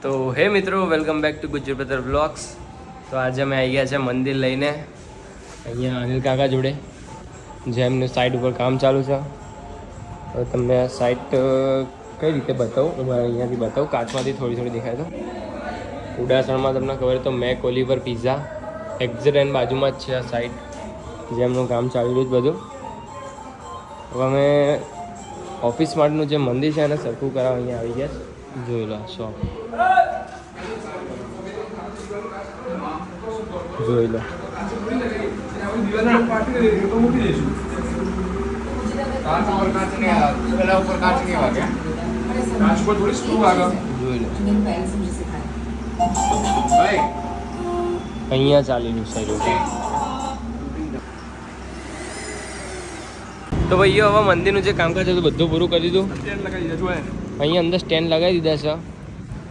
તો હે મિત્રો, welcome back to Gujjar brother vlogs. તો આજે અમે આવી ગયા છે મંદિર લઈને અહીંયા અનિલ કાકા જોડે, જેમનું સાઇટ ઉપર કામ ચાલુ છે. હવે તમને સાઇટ કઈ રીતે બતાવું, હું મારે અહીંયાથી બતાવું, કાચમાંથી થોડી થોડી દેખાય તો. ઉડાસણમાં તમને ખબર તો make Oliver pizza exact and બાજુમાં જ છે આ સાઇટ, જેમનું કામ ચાલી રહ્યું બધું. હવે અમે ઓફિસ માટેનું જે મંદિર છે એને સરખું કરાવવા અહીંયા આવી ગયા છે. જોઈ લો શોપ, જોઈ લો. અહીંયા ચાલેલું સાઈડ. તો ભાઈઓ હવે મંદિરનું જે કામકાજ હતું બધું પૂરું કરી દીધું. અહીંયા અંદર સ્ટેન્ડ લગાવી દીધા છે,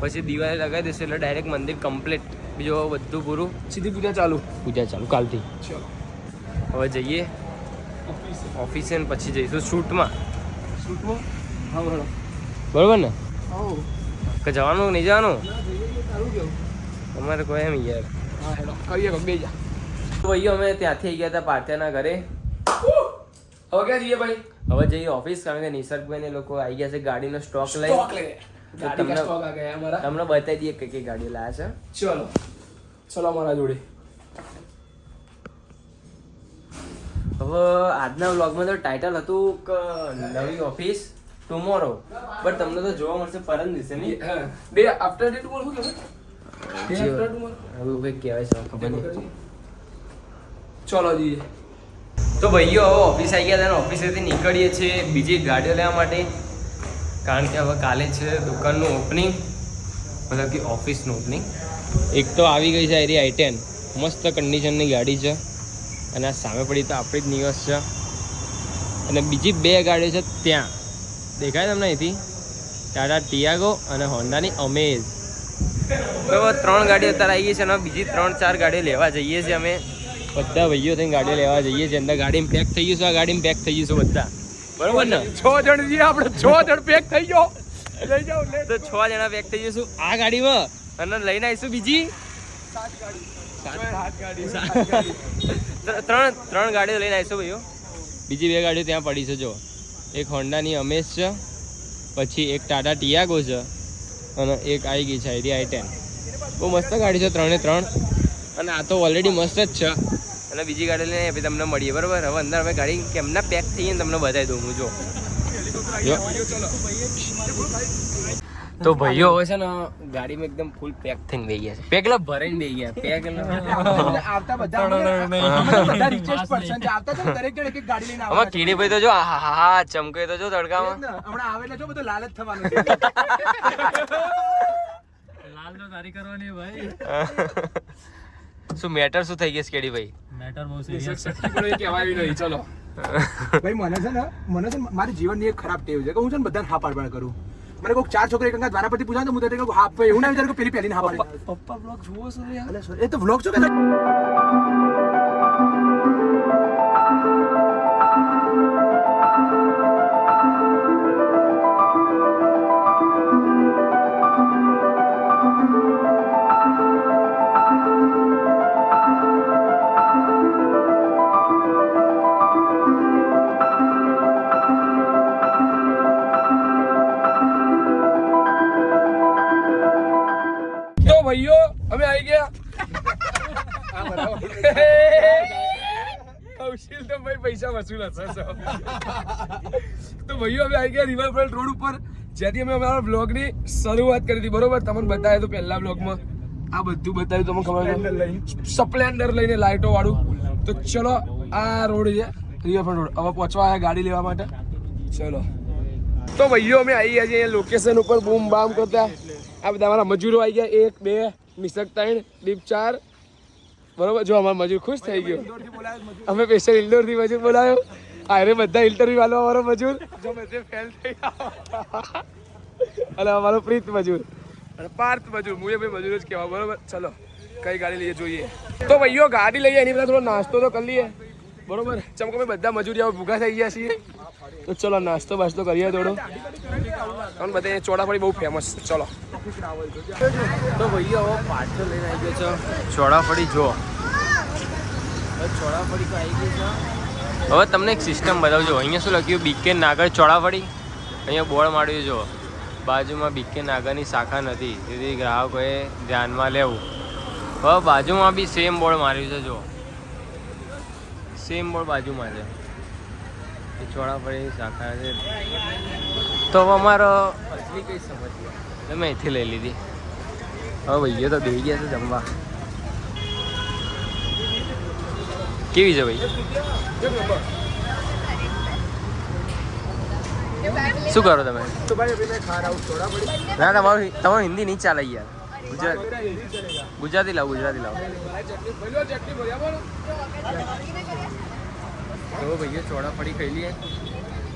પછી દિવાળી લગાવી દેશે એટલે ડાયરેક્ટ મંદિર કમ્પ્લીટ. બીજું બધું પૂરું, સીધી પૂજા ચાલુ કાલથી. હવે જઈએ ઓફિસે ને પછી જઈશું શૂટમાં. બરોબર ને? કે જવાનું નહીં જવાનું અમારે કોઈ એમ યાર. ભાઈઓ અમે ત્યાંથી આવી ગયા હતા પાર્થિયાના ઘરે. હવે ક્યાં જઈએ ભાઈ? હવે જઈએ ઓફિસ, કારણ કે નિસર્ગભાઈ ને લોકો આવી ગયા છે ગાડીનો સ્ટોક લઈ. તમને બતાવી દઈએ કઈ કઈ ગાડી લાયા છે. ચલો અમારા જોડે. હવે આજના વ્લોગમાં તો ટાઇટલ હતું કે નવી ઓફિસ ટુમોરો, બટ તમને તો જોવા મળશે પરમ દિવસે નહીં. ડે આફ્ટર ડે ટુમોરો શું કહેવાય? ડે આફ્ટર ટુમોરો હવે કંઈક કહેવાય છે, ખબર નહીં. ચલો જઈએ. તો ભાઈઓ હવે ઓફિસ આવી ગયા હતા, ઓફિસેથી નીકળીએ છીએ બીજી ગાડીઓ લેવા માટે, કારણ કે હવે કાલે છે દુકાનનું ઓપનિંગ, મતલબ કે ઓફિસનું ઓપનિંગ. એક તો આવી ગઈ છે એરી i10, મસ્ત કન્ડિશનની ગાડી છે, અને આ સામે પડી તો આપણી જ નિવાસ છે. અને બીજી બે ગાડીઓ છે ત્યાં દેખાય તમને અહીંથી, ટાટા ટિયાગો અને હોન્ડાની અમેઝ. તો 3 ગાડીઓ અત્યારે આવી ગઈ છે, અને બીજી 3-4 ગાડીઓ લેવા જઈએ છીએ અમે. બધા ભાઈઓ થઈને ગાડીઓ લેવા જઈએ છીએ. અંદર ગાડીમાં પેક થઈ ગયું છે, આ ગાડીમાં પેક થઈ ગયું છે બધા, બરોબર ને? 6 જણ છીએ આપણે, 6 જણ પેક થઈ ગયો. લઈ જાઓ તો 6 જણા પેક થઈ જઈશું આ ગાડીમાં, અને લઈને આવીશું બીજી 3 ગાડીઓ લઈને આવીશું ભાઈઓ. બીજી 2 ગાડીઓ ત્યાં પડી છે. જો એક હોન્ડાની અમેઝ છે, પછી એક ટાટા ટિયાગો છે, અને એક આવી ગઈ છે એરી i10. બહુ મસ્ત ગાડી છે, 3 અને આ તો ઓલરેડી મસ્ત જ છે. અને બીજી ગાડી લઈને પછી તમને મળીએ, બરાબર? હવે અંદર અમે ગાડી કેમના પેક થઈએ તમને બતાવી દઉં હું. જો તો ભાઈઓ હવે છે ને ગાડીમાં એકદમ ફૂલ પેક થઈને બેસી ગયા છે. પેક એટલે ભરાઈને બેસી ગયા. પેક એટલે આવતા બધા રિચેસ્ટ પર્સન છે, આવતા છે દરેક જણ એક એક ગાડી લઈને આવે. આમાં કીડીભાઈ તો જો હા ચમકે તો જો તડકામાં. હમણાં આવે એટલે જો બધું લાલ જ થવાનું છે. લાલ તો તારી કરવાની ભાઈ. શું મેટર શું થઈ ગયું કેડીભાઈ? મેટર બહુ સિરિયસ છે, કોઈ કહેવાય નહીં. ચલો ભાઈ, મને છે ને મારી જીવનની એક ખરાબ ટેવ છે કે હું છે ને બધાને હા પાડ કરું. મને કોઈ 4 છોકરી એકંગા દ્વારાપતિ પૂછાય તો હું તો કહું હા ભાઈ, એવું ના વિચાર કે પેલી હા પાડે. પપ્પા બ્લોગ જુઓ છો યાર? એ તો બ્લોગ છો કે ભાઈઓ અમે આવી ગયા. કૌશિલ તો ભાઈ પૈસા વસૂલ હશે. તો ભાઈઓ અમે આવી ગયા રિવરફ્રન્ટ રોડ ઉપર, જ્યાંથી અમે અમારા બ્લોગની શરૂઆત કરી હતી, બરોબર? તમને બતાવ્યું તો પહેલા બ્લોગમાં આ બધું બતાવ્યું, તમને ખબર સ્પ્લેન્ડર લઈને લાઇટો વાળું. તો ચલો આ રોડ છે રિવરફ્રન્ટ રોડ. હવે પહોંચવા આવ્યા ગાડી લેવા માટે. ચલો તો ભાઈઓ અમે આવી ગયા છીએ લોકેશન ઉપર, બૂમ બામ કરતા. આ બધા અમારા મજૂરો આવી ગયા, 1 2 નિસક 3 દીપ 4, બરોબર? જો અમારા મજૂર ખુશ થઈ ગયો. અમે સ્પેશિયલ ઇન્ડોર થી મજૂર બોલાવ્યો. અરે બધા ઇન્ટરવ્યુ વાળો અમારો મજૂર જો બધે ફેલ થઈ ગયા. અને અમારો પ્રીત મજૂર અને પાર્થ મજૂર, હું એ ભાઈ મજૂર જ કહેવા, બરોબર? ચલો કઈ ગાડી લઈએ જોઈએ. તો ભાઈઓ ગાડી લઈએ એની પહેલા થોડો નાસ્તો તો કરી લઈએ, બરોબર? ચમકો અમે બધા મજૂરિયાઓ ભૂખા થઈ ગયા છીએ, તો ચલો નાસ્તો બાસ્તો કરીએ થોડો. તમને બધે ચોડાફળી બહુ ફેમસ છે. ચલો તો ભાઈ હવે પાછો લઈને આવી ગયો છે ચોળાફળી. જો ચોળાફળી તો આવી ગઈ છે. હવે તમને એક સિસ્ટમ બતાવજો. અહીંયા શું લખ્યું? બીકે નાગર ચોળાફળી. અહીંયા બોર્ડ માર્યું જો બાજુમાં બીકે નાગરની શાખા નથી, તેથી ગ્રાહકોએ ધ્યાનમાં લેવું. હવે બાજુમાં બી સેમ બોર્ડ માર્યું છે. જો સેમ બોર્ડ બાજુમાં છે, એ ચોળાફળીની શાખા છે. તો હવે અમારો અસલી કઈ સમજીએ એટલે મેં અહીંથી લઈ લીધી. હવે ભાઈઓ તો બેસી ગયા છે જમવા. કેવી છે ભાઈ? શું કરો તમે? ના તમારું હિન્દી નહીં ચાલે યાર. ગુજરાતી લાવો, ગુજરાતી લાવો. તો ભાઈઓ ચોળાફળી ખાઈ લઈએ.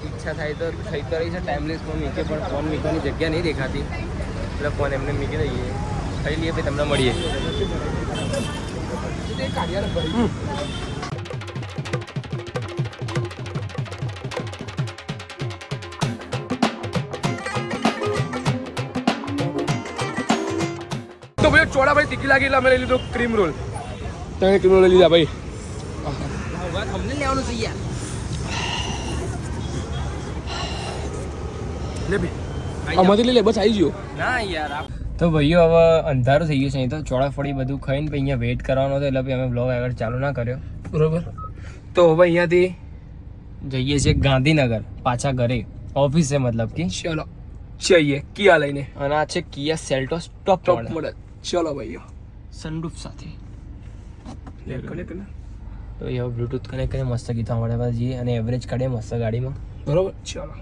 ઈચ્છા થાય તો થઈ તો રહી છે. ટાઈમલેસ ફોન મૂકે પણ ફોન મૂકવાની જગ્યા નહીં દેખાતી, એટલે ફોન એમને મૂકી દઈએ. ખાઈ લઈએ પછી તમને મળીએ. તો ભાઈ ચોળાફળી તીખી લાગી એટલે અમે લઈ લીધો ક્રીમ રોલ. તમે ક્રીમ રોલ લઈ લીધા ભાઈ. અમને લેવાનું છે યાર. લે ભાઈ આમાંથી લઈ લે, બસ આવી ગયો. ના યાર. તો ભાઈઓ હવે અંધારું થઈ ગયું છે. અહીં તો ચોળાફળી બધું ખાઈને પછી અહીંયા વેઇટ કરવાનો હતો, એટલે પછી અમે બ્લોગ આગળ ચાલુ ના કર્યો. બરોબર. તો હવે અહીંયાથી જઈએ છીએ ગાંધીનગર પાછા ઘરે, ઓફિસે મતલબ કે. ચલો જઈએ કિયા લઈને. અને આ છે કિયા સેલ્ટોસ ટોપ મોડલ. ચલો ભાઈઓ સનરૂફ સાથે. કનેક્ટ. તો એ હવે બ્લૂટૂથ કનેક્ટ કરીને મસ્ત ગીતો સાંભળવા જઈએ અને એવરેજ કાઢીએ મસ્ત ગાડીમાં. બરોબર. ચલો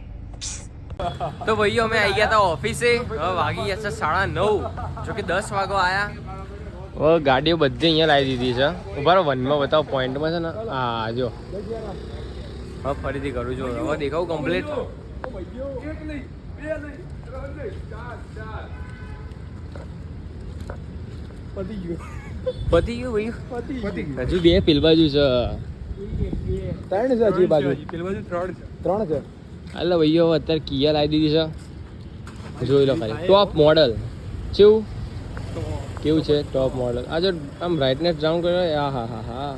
તો ભાઈઓ અમે આવી ગયા હતા ઓફિસે. હવે વાગી ગયા છે 9:30. જો કે 10 વાગો આયા. હવે ગાડીઓ બધી અહીંયા લાવી દીધી છે. ઉભા રહો, વનમાં બતાવો પોઈન્ટમાં છે ને. હા જો હવે ફરીથી કરું છું. હવે દેખાવું કમ્પ્લીટ. પતી ગયું ભાઈ. હજુ 2 પેલ બાજુ છે. 3 છે હજી બાજુ. પેલી બાજુ 3 છે. એટલે ભાઈઓ હવે અત્યારે કિયા લાવી દીધી છે. જોઈ લો ખાલી ટોપ મોડલ કેવું છે. Top model. આ જો આમ બ્રાઇટનેસ ડાઉન કર્યો. હા હા હા હા.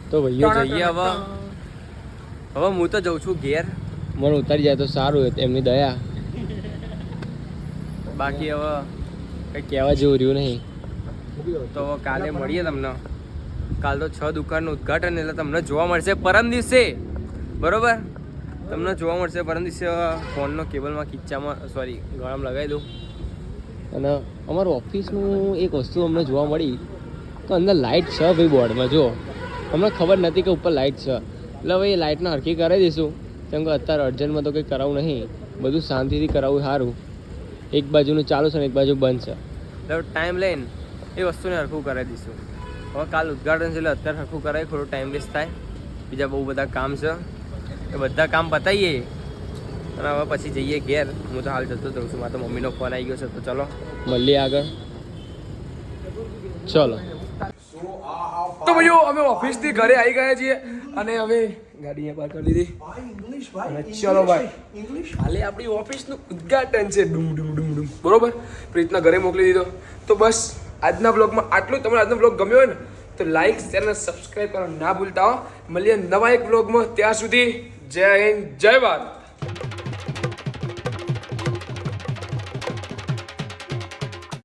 તો ભાઈઓ જઈએ હવે. હવે હું તો જઉં છું ઘેર. મને ઉતારી જાય તો સારું, એમની દયા. બાકી હવે કંઈ કહેવા જેવું રહ્યું નહીં. તો હવે કાલે મળીએ તમને. કાલ તો 6 દુકાનનું ઉદઘાટન, એટલે તમને જોવા મળશે પરમ દિવસે. બરોબર, તમને જોવા મળશે પરમ દિવસે. ફોનનો કેબલમાં ખીચામાં સોરી ગળામાં લગાવી દઉં. અને અમારું ઓફિસનું એક વસ્તુ અમને જોવા મળી, તો અંદર લાઇટ છે ભાઈ બોર્ડમાં. જો અમને ખબર નથી કે ઉપર લાઇટ છે, એટલે ભાઈ એ લાઇટને હરખી કરાવી દઈશું. કેમ કે અત્યારે અર્જન્ટમાં તો કંઈ કરાવવું નહીં, બધું શાંતિથી કરાવવું સારું. એક બાજુનું ચાલુ છે ને એક બાજુ બંધ છે, એટલે ટાઈમ લઈને એ વસ્તુને હરખું કરાવી દઈશું. હવે કાલ ઉદઘાટન છે એટલે અત્યારે હરખું કરાવી, થોડું ટાઈમ વેસ્ટ થાય. બીજા બહુ બધા કામ છે, એ બધા કામ પતાવીએ અને હવે પછી જઈએ ઘેર. હું તો હાલ જતો જઉં છું. મારા તો મમ્મીનો ફોન આવી ગયો છે. તો ચલો મળીએ આગળ. ચલો તો ભાઈઓ અમે ઓફિસથી ઘરે આવી ગયા છીએ અને હવે ગાડી અહીંયા પાર કરી દીધી. અને ચલો ભાઈ, કાલે આપણી ઓફિસનું ઉદ્ઘાટન છે. Doom doom doom doom. બરોબર, પ્રીતના ઘરે મોકલી દીધો. તો બસ આજના બ્લોગમાં આટલું. તમને આજનો બ્લોગ ગમ્યો હોય ને તો લાઈક શેર અને સબસ્ક્રાઈબ કરવાનું ના ભૂલતા હો. મળીએ નવા એક બ્લોગમાં. ત્યાં સુધી જય હિન્દ, જય ભારત.